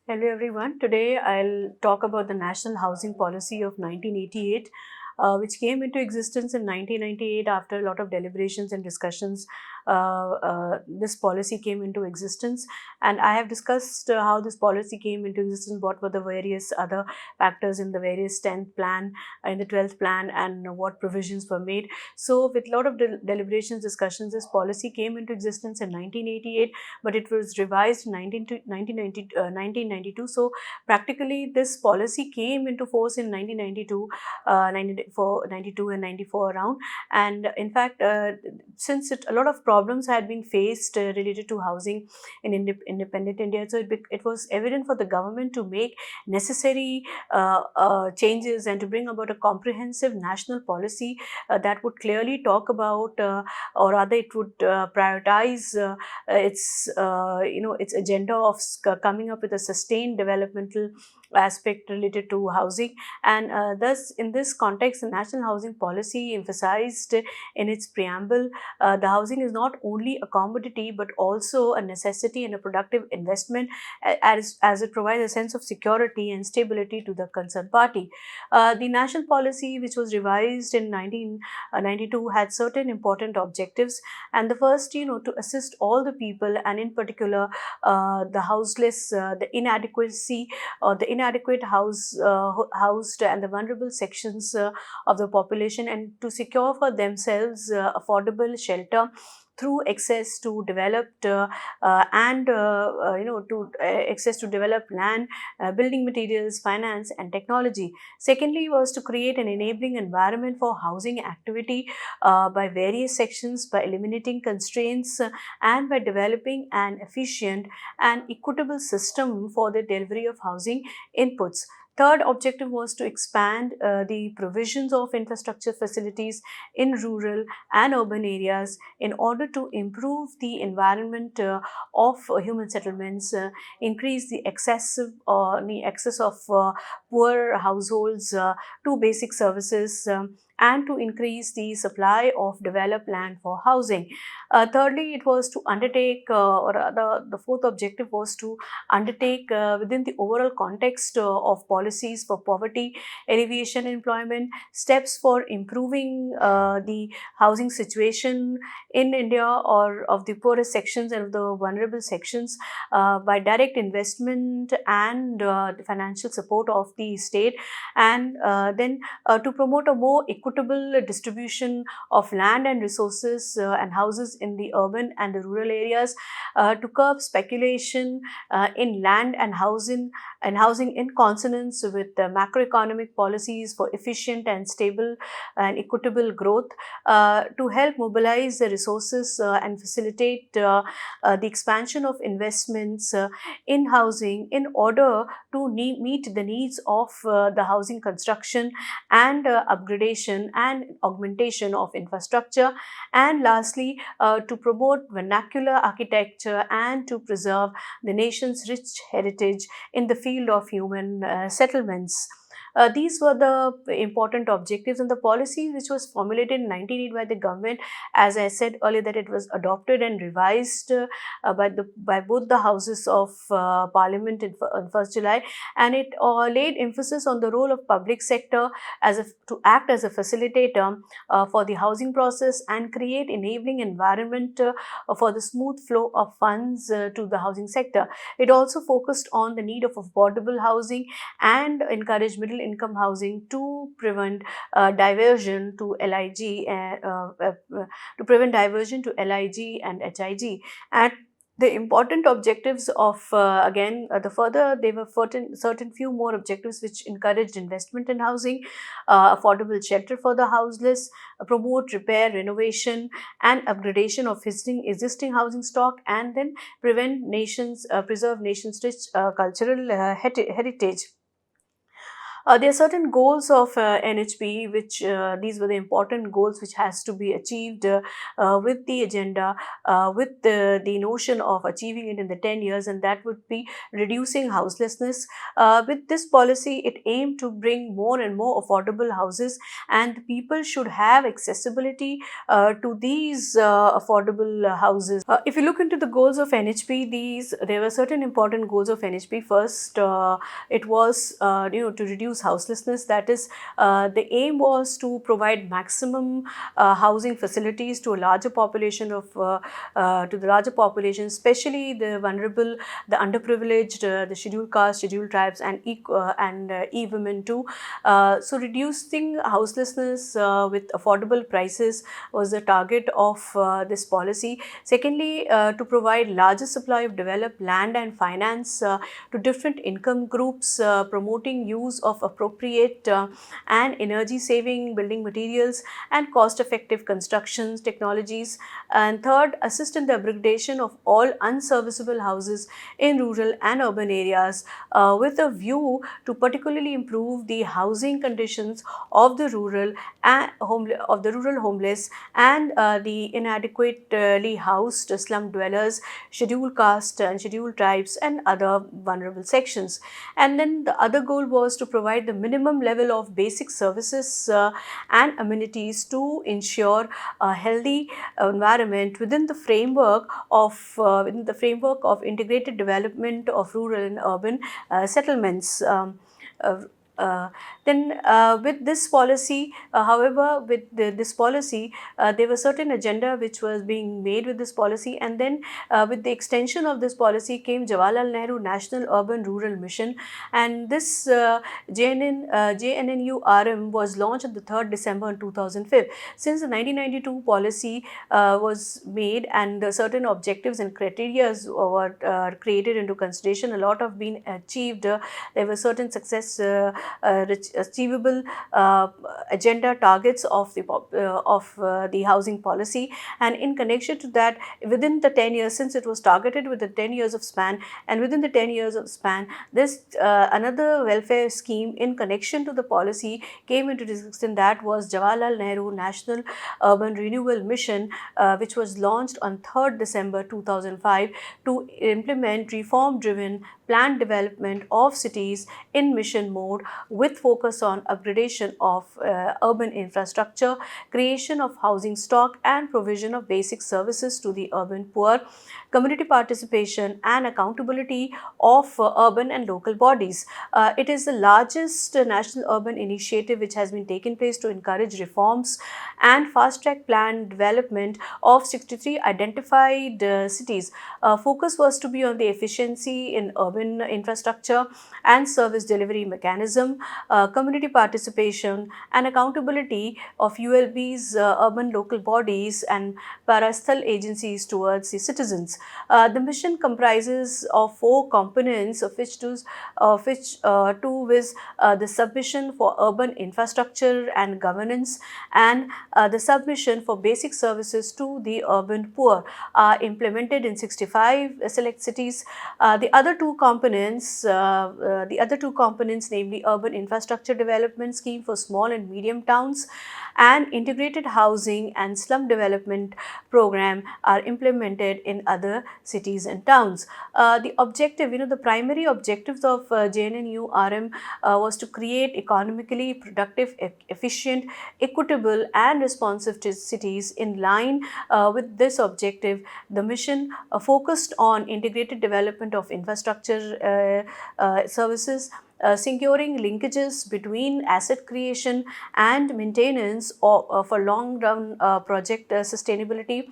Hello everyone. Today I'll talk about the National Housing Policy of 1988, which came into existence in 1998 after a lot of deliberations and discussions. This policy came into existence, and I have discussed how this policy came into existence, what were the various other factors in the various 10th plan, in the 12th plan, and what provisions were made. So, with a lot of deliberations, discussions, this policy came into existence in 1988, but it was revised in 1992. So practically this policy came into force in 1992, 94, 92 and 94 around. And in fact, since a lot of problems had been faced related to housing in independent India, so it was evident for the government to make necessary changes and to bring about a comprehensive national policy that would clearly talk about, or rather it would prioritize its agenda of coming up with a sustained developmental aspect related to housing. And thus in this context, the national housing policy emphasized in its preamble, the housing is not only a commodity but also a necessity and a productive investment, as it provides a sense of security and stability to the concerned party. The national policy, which was revised in 1992, had certain important objectives, and the first, to assist all the people, and in particular the houseless, the inadequacy or the inadequate housed and the vulnerable sections of the population, and to secure for themselves affordable shelter through access to developed and to access to developed land, building materials, finance and technology. Secondly was to create an enabling environment for housing activity by various sections, by eliminating constraints, and by developing an efficient and equitable system for the delivery of housing inputs. Third objective was to expand the provisions of infrastructure facilities in rural and urban areas in order to improve the environment of human settlements, increase the access of poor households to basic services, and to increase the supply of developed land for housing. Thirdly, it was to undertake, or the fourth objective was to undertake, within the overall context of policies for poverty alleviation and employment, steps for improving the housing situation in India, or of the poorest sections and of the vulnerable sections, by direct investment and the financial support of the state, and then to promote a more equitable distribution of land and resources and houses in the urban and the rural areas, to curb speculation in land and housing in consonance with the macroeconomic policies for efficient and stable and equitable growth, to help mobilize the resources and facilitate the expansion of investments in housing in order to meet the needs of the housing construction and upgradation and augmentation of infrastructure, and lastly to promote vernacular architecture and to preserve the nation's rich heritage in the field of human settlements. These were the important objectives, and the policy which was formulated in 1980 by the government, as I said earlier, that it was adopted and revised by both the houses of parliament on 1st July, and it laid emphasis on the role of public sector to act as a facilitator for the housing process and create enabling environment for the smooth flow of funds to the housing sector. It also focused on the need of affordable housing and encourage middle income housing to prevent diversion to LIG, to prevent diversion to LIG and HIG. And the important objectives of, the further, there were certain few more objectives which encouraged investment in housing, affordable shelter for the houseless, promote repair, renovation and upgradation of existing housing stock, and then preserve nation's rich cultural heritage. There are certain goals of NHP, which these were the important goals which has to be achieved with the agenda, with the notion of achieving it in the 10 years, and that would be reducing houselessness. With this policy, it aimed to bring more and more affordable houses, and people should have accessibility to these affordable houses. If you look into the goals of NHP, there were certain important goals of NHP. First, it was to reduce houselessness. That is, the aim was to provide maximum housing facilities to a larger population to the larger population, especially the vulnerable, the underprivileged, the scheduled caste, scheduled tribes, and e-women too. So reducing houselessness with affordable prices was the target of this policy. Secondly, to provide larger supply of developed land and finance to different income groups, promoting use of appropriate and energy saving building materials and cost effective construction technologies. And third, assist in the upgradation of all unserviceable houses in rural and urban areas with a view to particularly improve the housing conditions of the rural homeless and the inadequately housed slum dwellers, scheduled caste and scheduled tribes, and other vulnerable sections. And then the other goal was to provide the minimum level of basic services and amenities to ensure a healthy environment within the framework of integrated development of rural and urban settlements. Uh, uh, with this policy, however, with this policy, there was certain agenda which was being made with this policy, and then with the extension of this policy came Jawaharlal Nehru National Urban Rural Mission, and this JNNURM was launched on the 3rd December in 2005. Since the 1992 policy was made and certain objectives and criteria were created into consideration, a lot of been achieved. There were certain success achievable agenda targets of the housing policy, and in connection to that, within the 10 years, since it was targeted with the 10 years of span, and within the 10 years of span, this another welfare scheme in connection to the policy came into existence. That was Jawaharlal Nehru National Urban Renewal Mission, which was launched on 3rd December 2005 to implement reform driven planned development of cities in mission mode with focus on upgradation of urban infrastructure, creation of housing stock, and provision of basic services to the urban poor, community participation and accountability of urban and local bodies. It is the largest national urban initiative which has been taken place to encourage reforms and fast track plan development of 63 identified cities. Focus was to be on the efficiency in urban infrastructure and service delivery mechanism, community participation and accountability of ULB's urban local bodies and parasthal agencies towards the citizens. The mission comprises of 4 components, of which two is the submission for urban infrastructure and governance, and the submission for basic services to the urban poor are implemented in 65 select cities. The other two components, namely urban infrastructure development scheme for small and medium towns and integrated housing and slum development program, are implemented in other cities and towns. The primary objectives of JNNURM was to create economically productive, efficient, equitable and responsive cities. In line with this objective, the mission focused on integrated development of infrastructure services, securing linkages between asset creation and maintenance for long run project sustainability.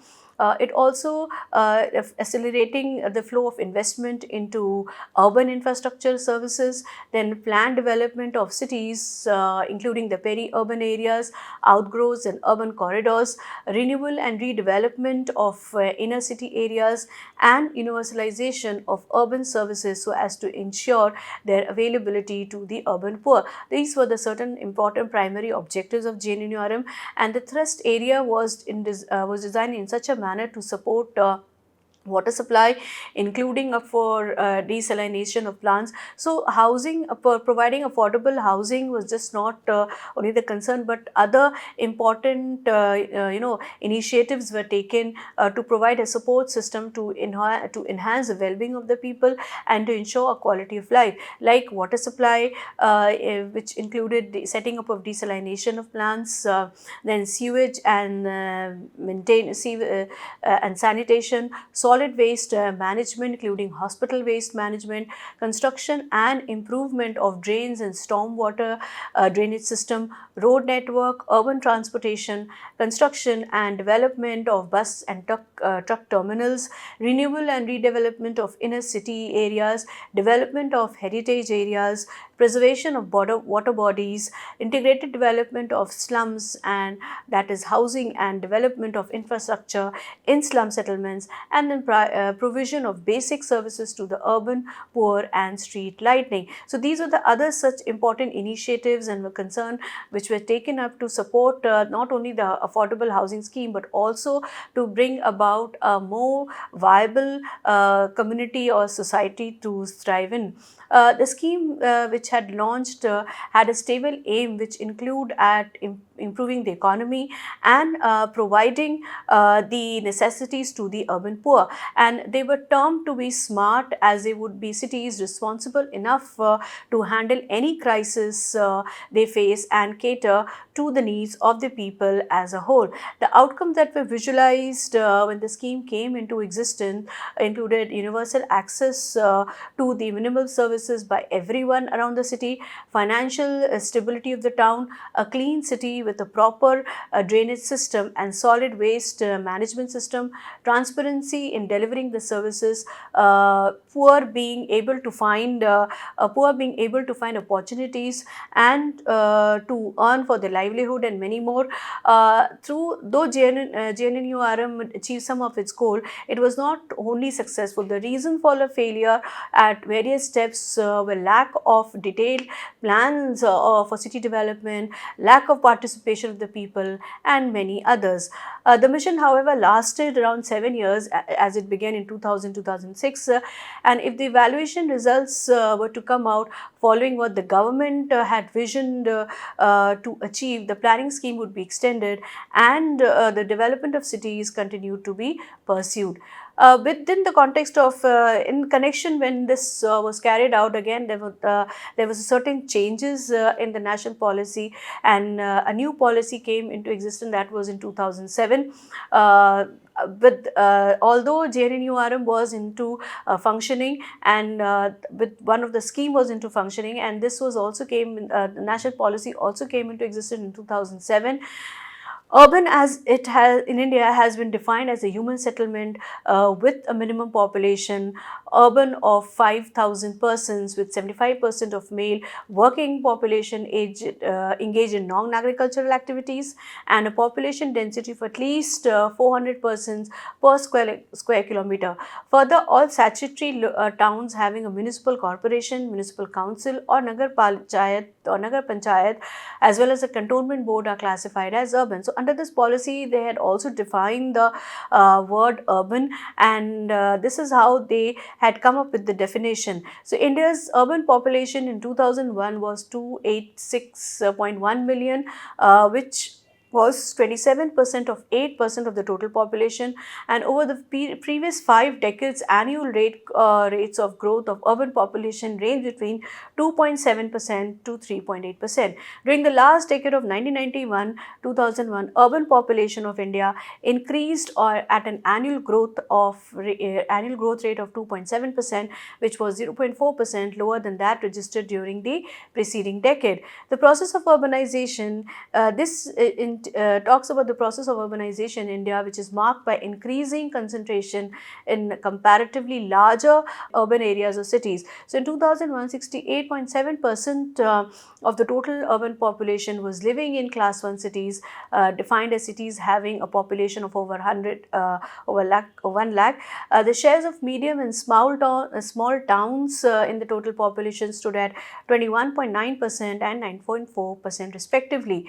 It also accelerating the flow of investment into urban infrastructure services, then planned development of cities, including the peri-urban areas, outgrowths and urban corridors, renewal and redevelopment of inner city areas, and universalization of urban services so as to ensure their availability to the urban poor. These were the certain important primary objectives of JNNURM, and the thrust area was designed in such a manner to support water supply, including for desalination of plants. So housing, providing affordable housing was just not only the concern, but other important initiatives were taken to provide a support system to enhance the well-being of the people and to ensure a quality of life, like water supply, which included the setting up of desalination of plants, then sewage and and sanitation, solid waste management, including hospital waste management, construction and improvement of drains and stormwater drainage system, road network, urban transportation, construction and development of bus and truck terminals, renewal and redevelopment of inner city areas, development of heritage areas, preservation of water bodies, integrated development of slums, and that is housing and development of infrastructure in slum settlements, and then provision of basic services to the urban poor and street lighting. So these are the other such important initiatives and were concerned which were taken up to support not only the affordable housing scheme, but also to bring about a more viable community or society to thrive in. The scheme which had launched had a stable aim which include at improving the economy and providing the necessities to the urban poor, and they were termed to be smart as they would be cities responsible enough to handle any crisis they face and cater to the needs of the people as a whole. The outcomes that were visualized when the scheme came into existence included universal access to the minimal services by everyone around the city, financial stability of the town, a clean city with a proper drainage system and solid waste management system, transparency in delivering the services, poor being able to find opportunities and to earn for their livelihood, and many more. Though JNNURM achieved some of its goal, it was not only successful. The reason for the failure at various steps were lack of detailed plans for city development, lack of participation of the people, and many others. The mission, however, lasted around 7 years as it began in 2006, and if the evaluation results were to come out following what the government had visioned to achieve, the planning scheme would be extended and the development of cities continued to be pursued. Within the context of in connection when this was carried out, again there was a certain changes in the national policy, and a new policy came into existence, that was in 2007. Although JNNURM was into functioning, and with one of the scheme was into functioning, and this was also the national policy also came into existence in 2007. Urban, as it has in India, has been defined as a human settlement with a minimum population, urban of 5,000 persons, with 75% of male working population engaged in non-agricultural activities, and a population density of at least 400 persons per square kilometer. Further, all statutory towns having a municipal corporation, municipal council, or Nagar Panchayat, as well as a cantonment board, are classified as urban. So under this policy, they had also defined the word urban, and this is how they had come up with the definition. So India's urban population in 2001 was 286.1 million, which was 27% of 8% of the total population, and over the previous 5 decades, annual rates of growth of urban population range between 2.7% to 3.8%. During the last decade of 1991 2001, urban population of India increased at an annual growth rate of 2.7%, which was 0.4% lower than that registered during the preceding decade. The process of urbanization, talks about the process of urbanization in India, which is marked by increasing concentration in comparatively larger urban areas or cities. So in 2001, 68.7% of the total urban population was living in class 1 cities, defined as cities having a population of over 1 lakh. The shares of medium and small towns in the total population stood at 21.9% and 9.4% respectively.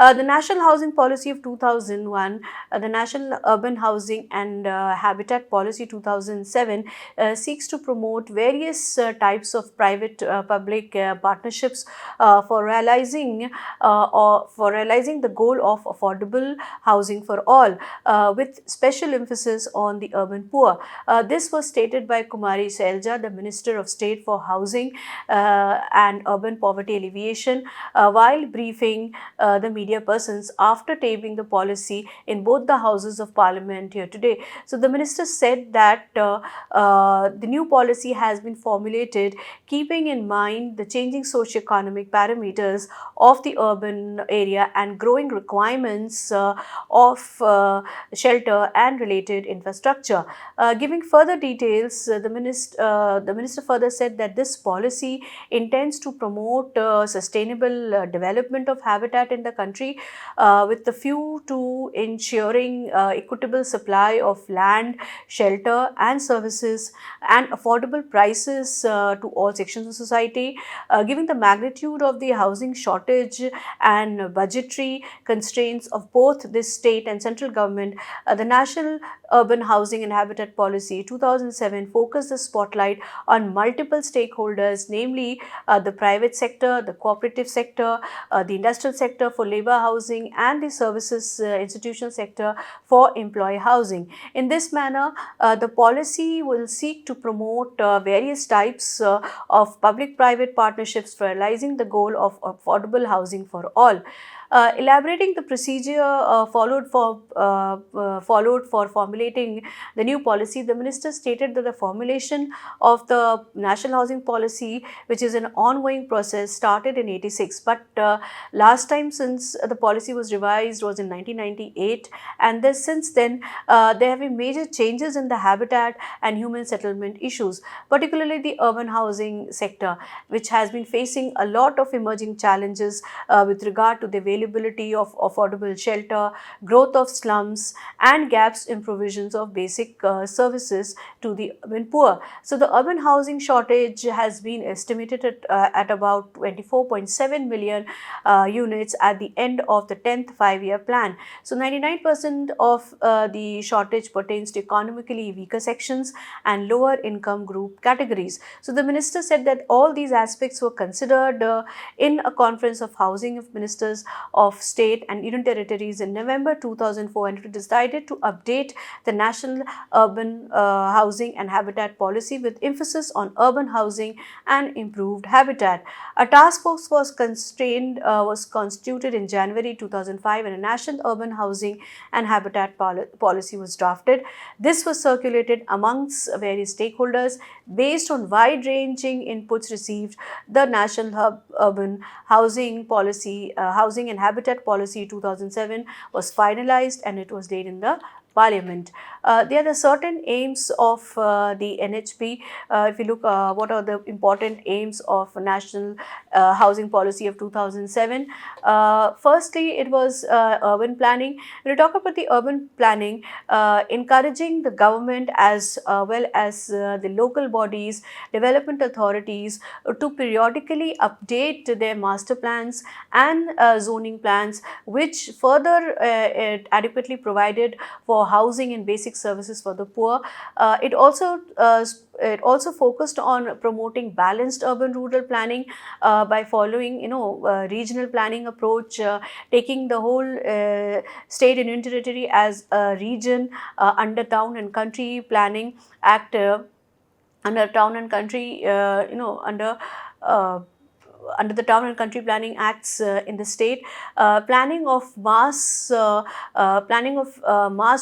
The National Housing Policy of 2001, the National Urban Housing and Habitat Policy 2007 seeks to promote various types of private public partnerships for realizing the goal of affordable housing for all, with special emphasis on the urban poor. This was stated by Kumari Selja, the Minister of State for Housing and Urban Poverty Alleviation, while briefing the media persons after tabling the policy in both the Houses of Parliament here today. So the minister said that the new policy has been formulated keeping in mind the changing socio-economic parameters of the urban area and growing requirements of shelter and related infrastructure. Giving further details, the minister further said that this policy intends to promote sustainable development of habitat in the country, with the view to ensuring equitable supply of land, shelter and services and affordable prices to all sections of society. Given the magnitude of the housing shortage and budgetary constraints of both this state and central government, the National Urban Housing and Habitat Policy 2007 focused the spotlight on multiple stakeholders, namely the private sector, the cooperative sector, the industrial sector for labor housing and the services institutional sector for employee housing. In this manner, the policy will seek to promote various types of public-private partnerships for realizing the goal of affordable housing for all. Elaborating the procedure followed for formulating the new policy, the minister stated that the formulation of the National Housing Policy, which is an ongoing process, started in 86, but last time since the policy was revised was in 1998, and since then there have been major changes in the habitat and human settlement issues, particularly the urban housing sector, which has been facing a lot of emerging challenges with regard to the availability of affordable shelter, growth of slums and gaps in provisions of basic services to the urban poor. So the urban housing shortage has been estimated at about 24.7 million units at the end of the 10th five-year plan. So 99% of the shortage pertains to economically weaker sections and lower income group categories. So the minister said that all these aspects were considered in a conference of housing of ministers of state and union territories in November 2004, and it decided to update the National Urban Housing and Habitat Policy with emphasis on urban housing and improved habitat. A task force was constituted in January 2005, and a National Urban Housing and Habitat Policy was drafted. This was circulated amongst various stakeholders. Based on wide-ranging inputs received, the National Urban Housing and Habitat Policy 2007 was finalized, and it was laid in the Parliament. There are the certain aims of the NHP. If you look what are the important aims of National Housing Policy of 2007, firstly it was urban planning. When we talk about the urban planning, encouraging the government as well as the local bodies, development authorities to periodically update their master plans and zoning plans, which further adequately provided for housing and basic services for the poor. It also focused on promoting balanced urban-rural planning by following, regional planning approach, taking the whole state and union territory as a region under Town and Country Planning Act, under Town and Country, under the Town and Country Planning Acts in the state. Planning of mass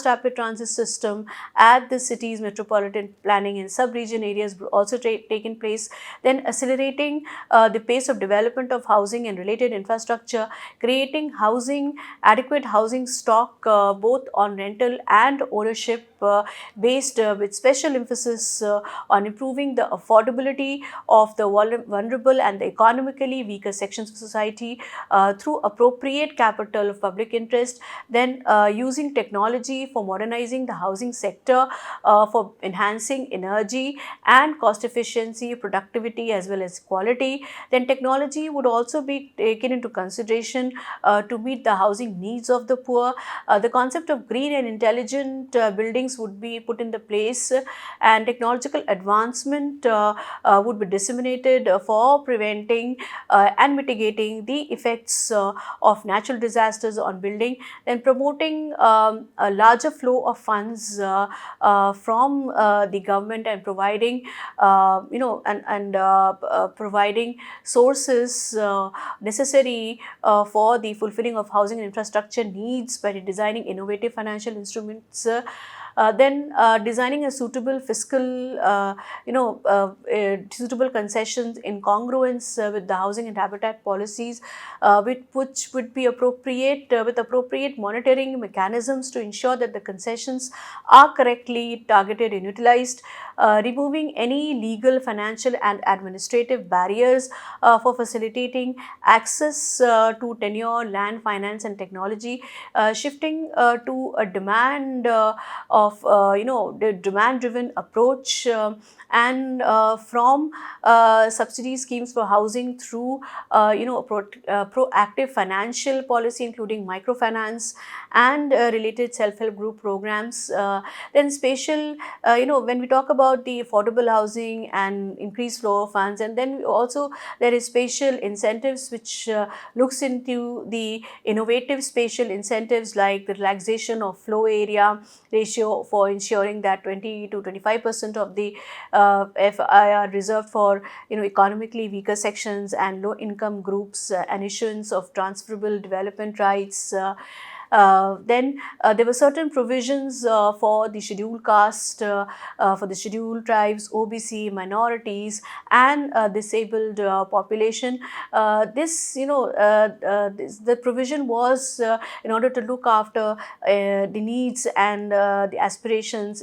rapid transit system at the city's metropolitan planning and sub-region areas also taken place. Then accelerating the pace of development of housing and related infrastructure, creating adequate housing stock both on rental and ownership based with special emphasis on improving the affordability of the vulnerable and the economically weaker sections of society through appropriate capital of public interest, then using technology for modernizing the housing sector, for enhancing energy and cost efficiency, productivity as well as quality. Then technology would also be taken into consideration to meet the housing needs of the poor. The concept of green and intelligent buildings would be put in the place, and technological advancement would be disseminated for preventing and mitigating the effects of natural disasters on building, then promoting a larger flow of funds from the government, and providing providing sources necessary for the fulfilling of housing and infrastructure needs by designing innovative financial instruments. Then designing a suitable fiscal, suitable concessions in congruence with the housing and habitat policies, which would be appropriate with appropriate monitoring mechanisms to ensure that the concessions are correctly targeted and utilized, removing any legal, financial and administrative barriers for facilitating access to tenure, land, finance and technology, shifting to a demand of the demand driven approach, and from subsidy schemes for housing through proactive financial policy including microfinance and related self-help group programs. Then spatial, when we talk about the affordable housing and increased flow of funds, and then also there is spatial incentives which looks into the innovative spatial incentives like the relaxation of flow area ratio for ensuring that 20 to 25% of the FIR reserved for economically weaker sections and low income groups, and issuance of transferable development rights. Then there were certain provisions for the scheduled caste, for the scheduled tribes, OBC, minorities and disabled population. The provision was in order to look after the needs and the aspirations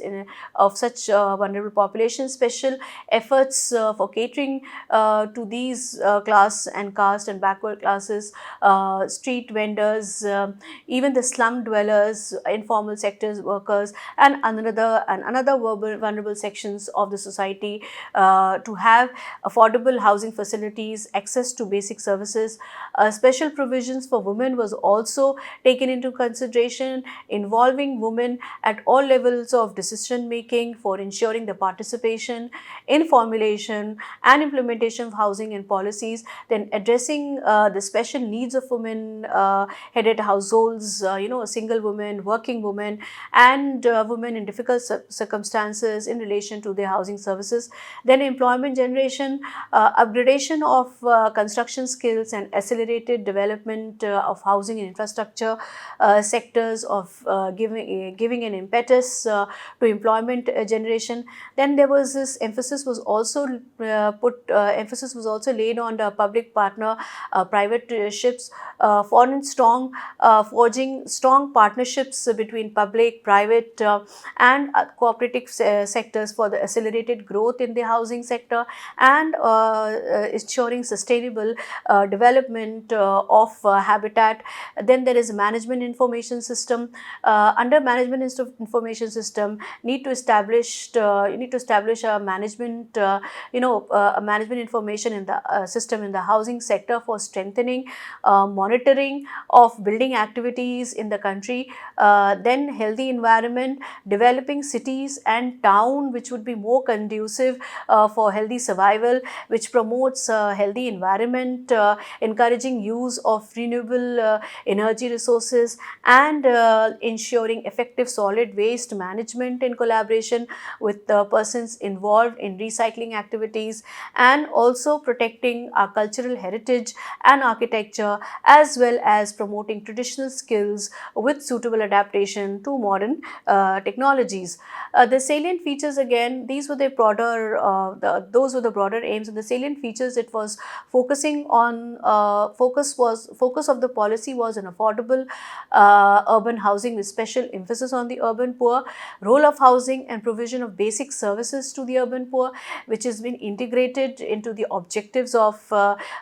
of such vulnerable populations. Special efforts for catering to these class and caste and backward classes, street vendors, even the slum dwellers, informal sectors workers and another vulnerable sections of the society to have affordable housing facilities, access to basic services. Special provisions for women was also taken into consideration, involving women at all levels of decision making for ensuring the participation in formulation and implementation of housing and policies. Then addressing the special needs of women headed households, single women, working women and women in difficult circumstances in relation to their housing services. Then employment generation, upgradation of construction skills and accelerated development of housing and infrastructure sectors of giving an impetus to employment generation. Then there was this emphasis was also laid on the public partner privateships, forging strong partnerships between public, private and cooperative sectors for the accelerated growth in the housing sector, and ensuring sustainable development of habitat. Then there is a management information system. Under management information system, need to establish a management a management information in the system in the housing sector for strengthening monitoring of building activities in the country. Then healthy environment, developing cities and town which would be more conducive for healthy survival, which promotes healthy environment, encouraging use of renewable energy resources and ensuring effective solid waste management in collaboration with the persons involved in recycling activities, and also protecting our cultural heritage and architecture, as well as promoting traditional skills skills with suitable adaptation to modern technologies. The salient features, again, these were the broader, those were the broader aims, and the salient features, it was focusing on, focus of the policy was an affordable urban housing with special emphasis on the urban poor, role of housing and provision of basic services to the urban poor, which has been integrated into the objectives of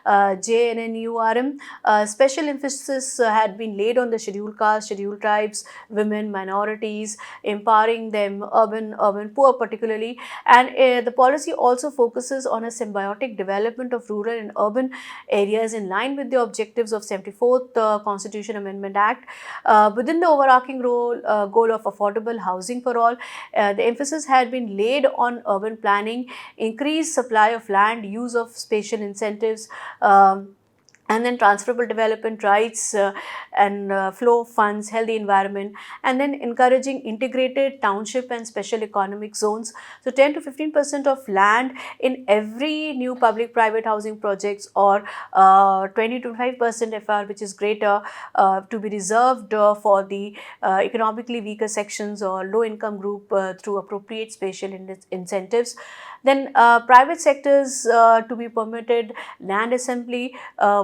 JNNURM. Special emphasis had been laid on the scheduled castes, scheduled tribes, women, minorities, empowering them, urban poor particularly. And the policy also focuses on a symbiotic development of rural and urban areas in line with the objectives of 74th Constitution Amendment Act. Within the overarching goal of affordable housing for all, the emphasis had been laid on urban planning, increased supply of land, use of spatial incentives, and then transferable development rights, and flow of funds, healthy environment, and then encouraging integrated township and special economic zones. So 10 to 15% of land in every new public private housing projects, or 20 to 5% FR, which is greater, to be reserved for the economically weaker sections or low income group through appropriate spatial incentives. Then private sectors to be permitted land assembly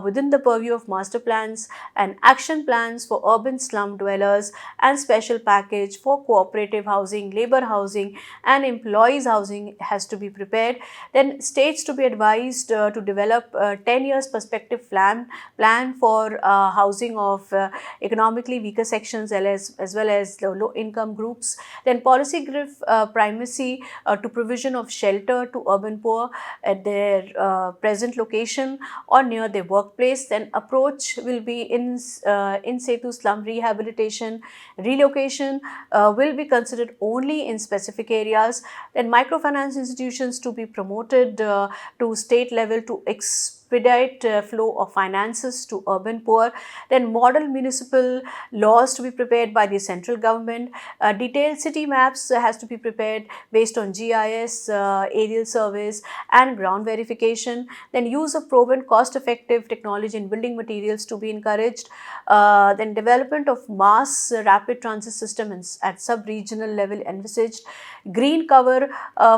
within the purview of master plans and action plans for urban slum dwellers, and special package for cooperative housing, labor housing and employees housing has to be prepared. Then states to be advised to develop 10 years perspective plan for housing of economically weaker sections as well as the low income groups. Then policy give primacy to provision of shelter to urban poor at their present location or near their workplace. Then approach will be in situ slum rehabilitation. Relocation will be considered only in specific areas. Then microfinance institutions to be promoted to state level to expedite flow of finances to urban poor. Then model municipal laws to be prepared by the central government. Detailed city maps has to be prepared based on GIS, aerial surveys and ground verification. Then use of proven cost effective technology in building materials to be encouraged. Then development of mass rapid transit system at sub-regional level envisaged. Green cover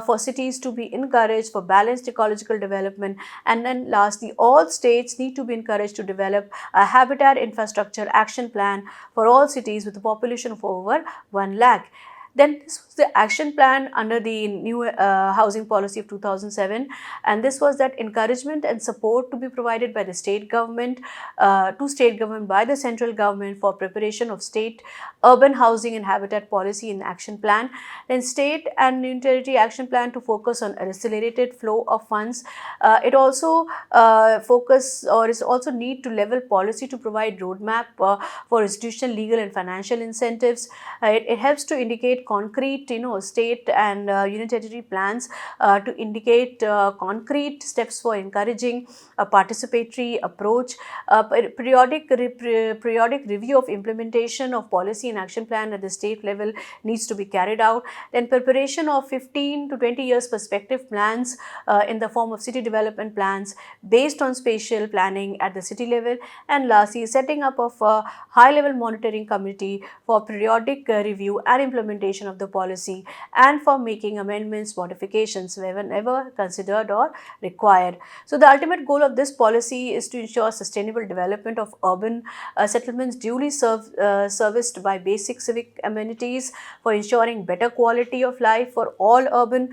for cities to be encouraged for balanced ecological development. And then lastly, all states need to be encouraged to develop a habitat infrastructure action plan for all cities with a population of over 1 lakh. Then this was the action plan under the new housing policy of 2007, and this was that encouragement and support to be provided by the state government to state government by the central government for preparation of state urban housing and habitat policy in action plan. Then state and union territory action plan to focus on accelerated flow of funds. It also focus or is also need to level policy to provide roadmap for institutional, legal and financial incentives. It helps to indicate concrete, state and union territory plans to indicate concrete steps for encouraging a participatory approach. Periodic review of implementation of policy and action plan at the state level needs to be carried out. Then preparation of 15 to 20 years perspective plans in the form of city development plans based on spatial planning at the city level. And lastly, setting up of a high level monitoring committee for periodic review and implementation of the policy and for making amendments, modifications whenever considered or required. So the ultimate goal of this policy is to ensure sustainable development of urban settlements duly serviced by basic civic amenities, for ensuring better quality of life for all urban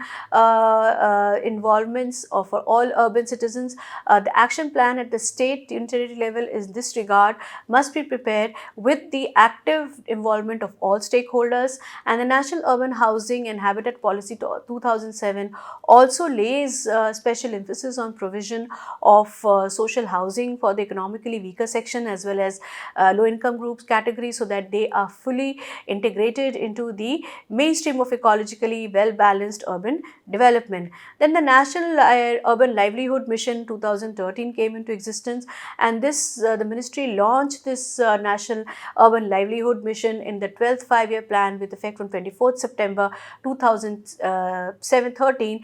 involvements or for all urban citizens. The action plan at the state union territory level in this regard must be prepared with the active involvement of all stakeholders. And the National Urban Housing and Habitat Policy 2007 also lays special emphasis on provision of social housing for the economically weaker section as well as low income groups category, so that they are fully integrated into the mainstream of ecologically well balanced urban development. Then the National Urban Livelihood Mission 2013 came into existence, and this the ministry launched this National Urban Livelihood Mission in the 12th 5-year plan with effect from 24th September 2013,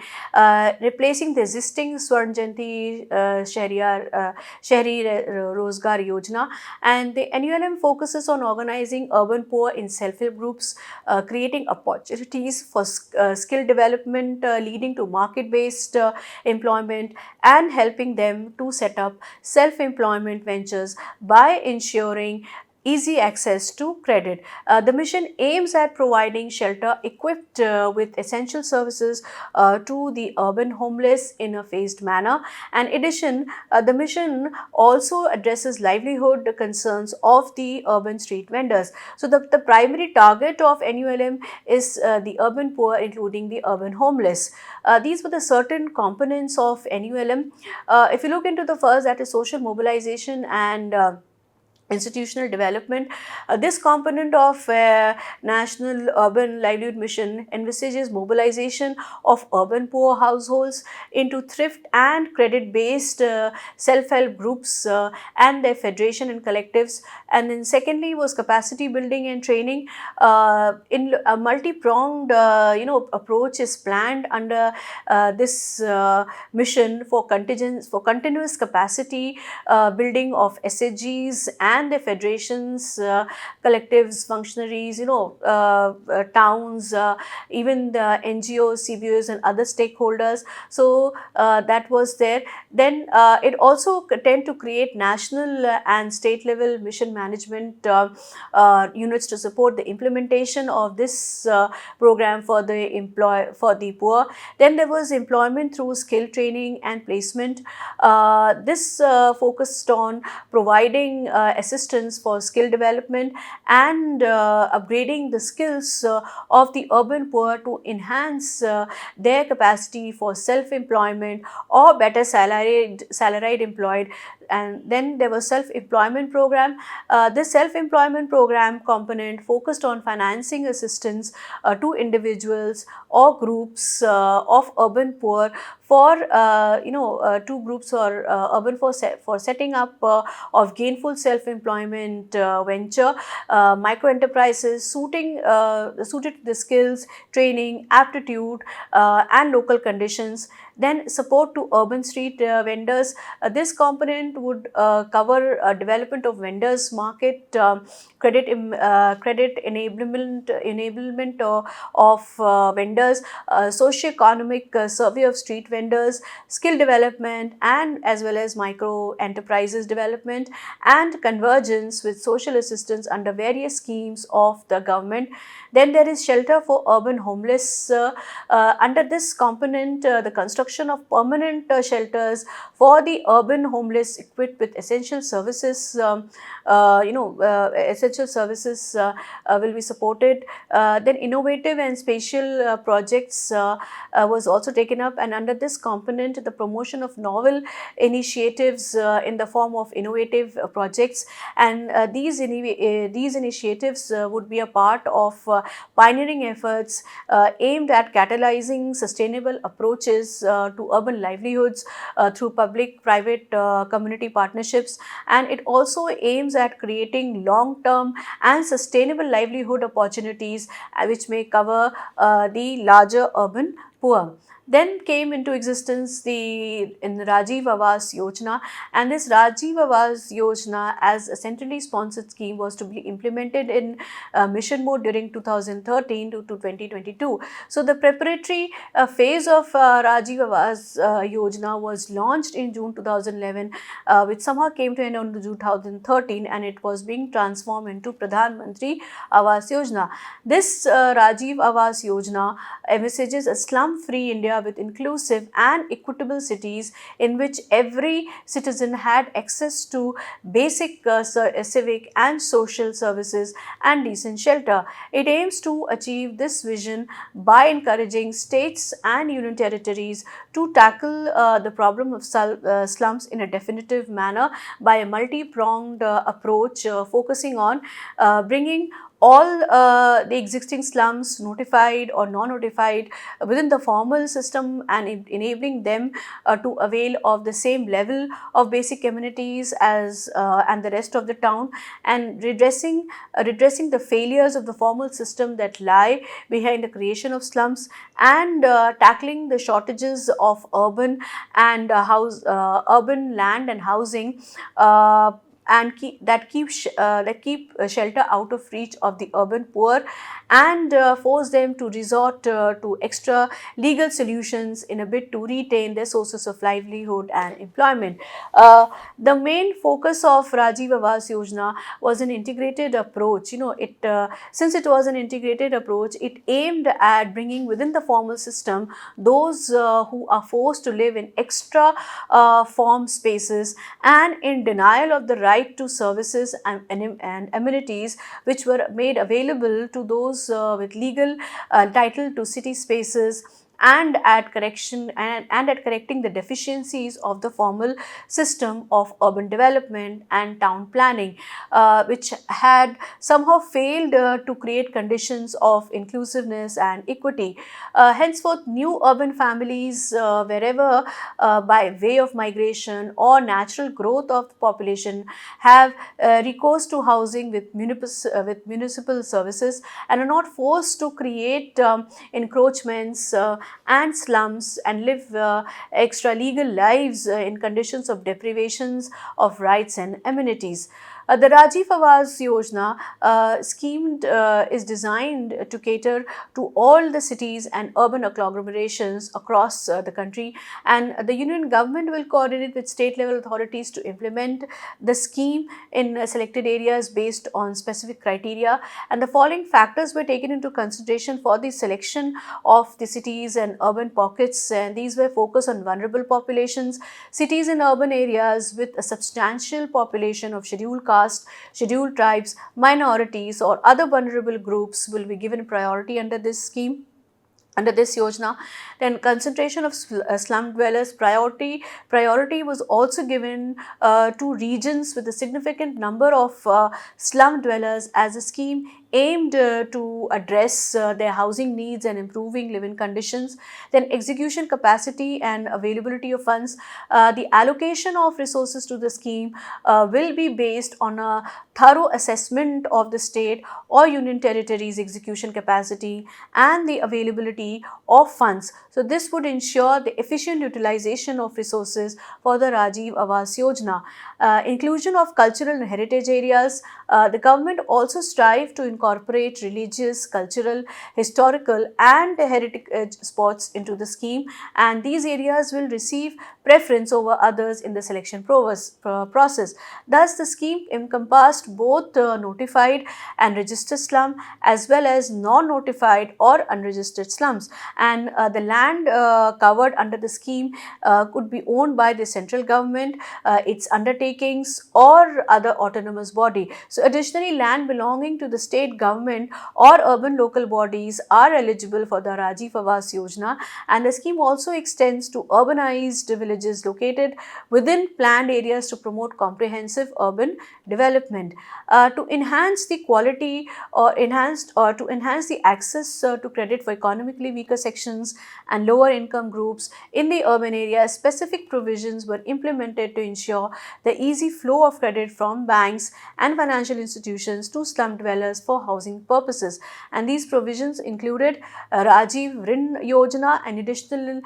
replacing the existing Swarn Jayanti Shahri Rozgar Yojana. And the NULM focuses on organizing urban poor in self-help groups, creating opportunities for skill development, leading to market-based employment, and helping them to set up self-employment ventures by ensuring easy access to credit. The mission aims at providing shelter equipped with essential services to the urban homeless in a phased manner. And in addition, the mission also addresses livelihood concerns of the urban street vendors. So, the primary target of NULM is the urban poor, including the urban homeless. These were the certain components of NULM. If you look into the first, that is social mobilization and institutional development. This component of National Urban Livelihood Mission envisages mobilization of urban poor households into thrift and credit based self-help groups and their federation and collectives. And then secondly was capacity building and training. In a multi-pronged approach is planned under this mission for continuous capacity building of SHGs and their federations, collectives, functionaries, towns, even the NGOs, CBOs and other stakeholders. So that was there. Then it also tend to create national and state level mission management units to support the implementation of this program for the poor. Then there was employment through skill training and placement. This focused on providing assistance for skill development and upgrading the skills of the urban poor to enhance their capacity for self-employment or better salaried employed. And then there was self-employment program. This self-employment program component focused on financing assistance to individuals or groups of urban poor for two groups or urban for setting up of gainful self-employment venture, micro enterprises suited the skills, training, aptitude and local conditions. Then support to urban street vendors. This component would cover development of vendors market, credit enablement of vendors, socio-economic survey of street vendors, skill development, and as well as micro enterprises development and convergence with social assistance under various schemes of the government. Then there is shelter for urban homeless. Under this component, the construction of permanent shelters for the urban homeless equipped with essential services, essential services will be supported. Then innovative and spatial projects was also taken up, and under this component, the promotion of novel initiatives in the form of innovative projects, and these initiatives would be a part of pioneering efforts aimed at catalyzing sustainable approaches to urban livelihoods through public-private community partnerships, and it also aims at creating long-term and sustainable livelihood opportunities which may cover the larger urban poor. Then came into existence the Rajiv Awas Yojana, and this Rajiv Awas Yojana as a centrally sponsored scheme was to be implemented in mission mode during 2013 to 2022. So the preparatory phase of Rajiv Awas Yojana was launched in June 2011, which somehow came to an end in 2013, and it was being transformed into Pradhan Mantri Awas Yojana. This Rajiv Awas Yojana envisages a slum-free India with inclusive and equitable cities in which every citizen had access to basic civic and social services and decent shelter. It aims to achieve this vision by encouraging states and union territories to tackle the problem of slums in a definitive manner by a multi-pronged approach focusing on bringing all the existing slums, notified or non-notified, within the formal system, and enabling them to avail of the same level of basic amenities as and the rest of the town, and redressing the failures of the formal system that lie behind the creation of slums, and tackling the shortages of urban land and housing, and keep shelter out of reach of the urban poor, and force them to resort to extra legal solutions in a bid to retain their sources of livelihood and employment. The main focus of Rajiv Awas Yojana was an integrated approach. Since it was an integrated approach, it aimed at bringing within the formal system those who are forced to live in extra form spaces and in denial of the right to services and amenities which were made available to those with legal title to city spaces, and at correcting the deficiencies of the formal system of urban development and town planning, which had somehow failed to create conditions of inclusiveness and equity. Henceforth, new urban families, wherever by way of migration or natural growth of the population, have recourse to housing with municipal services, and are not forced to create encroachments and slums, and live extra legal lives in conditions of deprivations of rights and amenities. The Rajiv Awas Yojana is designed to cater to all the cities and urban agglomerations across the country, and the union government will coordinate with state level authorities to implement the scheme in selected areas based on specific criteria. And the following factors were taken into consideration for the selection of the cities and urban pockets, and these were focused on vulnerable populations. Cities in urban areas with a substantial population of scheduled caste, scheduled tribes, minorities, or other vulnerable groups will be given priority under this scheme. Under this yojana, then concentration of slum dwellers, priority was also given to regions with a significant number of slum dwellers, as a scheme aimed to address their housing needs and improving living conditions. Then execution capacity and availability of funds. The allocation of resources to the scheme will be based on a thorough assessment of the state or union territories execution capacity and the availability of funds. So this would ensure the efficient utilization of resources for the Rajiv Awas Yojana. Inclusion of cultural and heritage areas. The government also strive to incorporate religious, cultural, historical and heritage spots into the scheme, and these areas will receive preference over others in the selection process. Thus, the scheme encompassed both notified and registered slum as well as non-notified or unregistered slums, and the land covered under the scheme could be owned by the central government, its undertakings or other autonomous body. So additionally, land belonging to the state government or urban local bodies are eligible for the Rajiv Awas Yojana, and the scheme also extends to urbanized villages located within planned areas to promote comprehensive urban development. To enhance the quality or to enhance the access to credit for economically weaker sections and lower income groups in the urban areas, specific provisions were implemented to ensure the easy flow of credit from banks and financial institutions to slum dwellers for housing purposes. And these provisions included Rajiv Rin Yojana, an additional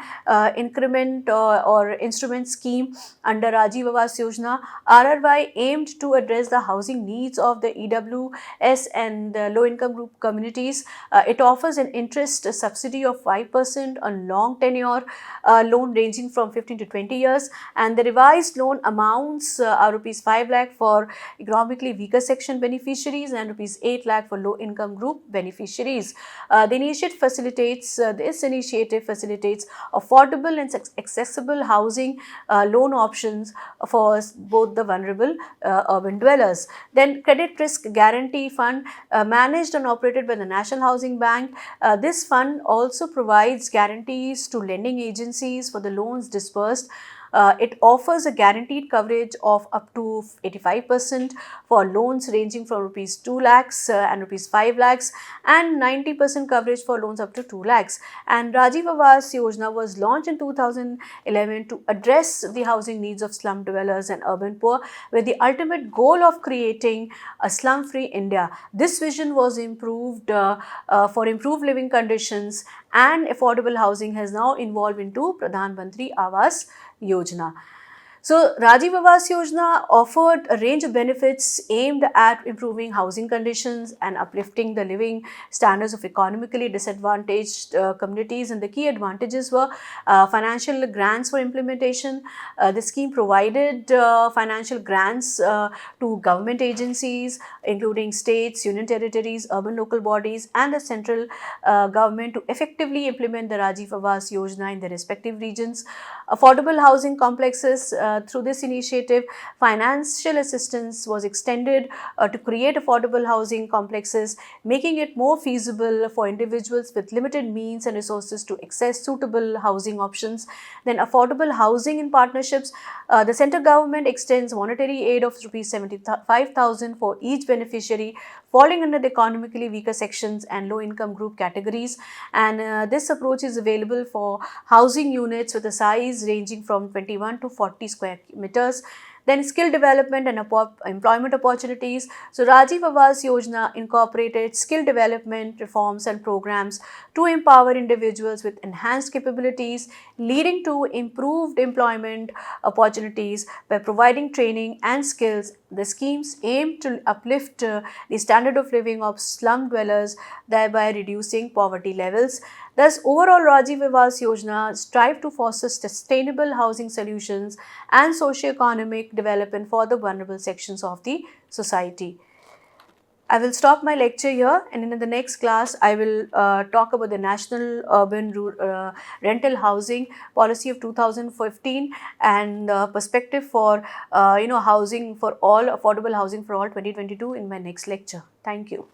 increment or instrument scheme under Rajiv Awas Yojana. RRY aimed to address the housing needs of the EWS and the low income group communities. It offers an interest subsidy of 5% on long tenure loan ranging from 15 to 20 years, and the revised loan amounts are rupees 5 lakh for economically weaker section beneficiaries and rupees 8 lakh for low income group beneficiaries. This initiative facilitates affordable and accessible housing loan options for both the vulnerable urban dwellers. Then credit risk guarantee fund, managed and operated by the National Housing Bank. This fund also provides guarantees to lending agencies for the loans disbursed It offers a guaranteed coverage of up to 85% for loans ranging from rupees 2 lakhs and rupees 5 lakhs, and 90% coverage for loans up to 2 lakhs. And Rajiv Awas Yojana was launched in 2011 to address the housing needs of slum dwellers and urban poor, with the ultimate goal of creating a slum-free India. This vision was for improved living conditions and affordable housing has now evolved into Pradhan Mantri Awas Yojana. So, Rajiv Awas Yojana offered a range of benefits aimed at improving housing conditions and uplifting the living standards of economically disadvantaged communities. And the key advantages were financial grants for implementation. The scheme provided financial grants to government agencies, including states, union territories, urban local bodies, and the central government to effectively implement the Rajiv Awas Yojana in their respective regions. Affordable housing complexes. Through this initiative, financial assistance was extended to create affordable housing complexes, making it more feasible for individuals with limited means and resources to access suitable housing options. Then affordable housing in partnerships. The central government extends monetary aid of rupees 75,000 for each beneficiary falling under the economically weaker sections and low income group categories. And this approach is available for housing units with a size ranging from 21 to 40 square meters. Then skill development and employment opportunities. So Rajiv Awas Yojana incorporated skill development reforms and programs to empower individuals with enhanced capabilities, leading to improved employment opportunities by providing training and skills. The schemes aim to uplift the standard of living of slum dwellers, thereby reducing poverty levels. Thus, overall, Rajiv Awas Yojana strive to foster sustainable housing solutions and socio-economic development for the vulnerable sections of the society. I will stop my lecture here, and in the next class, I will talk about the National Urban Rental Housing Policy of 2015 and perspective for housing for all, affordable housing for all 2022 in my next lecture. Thank you.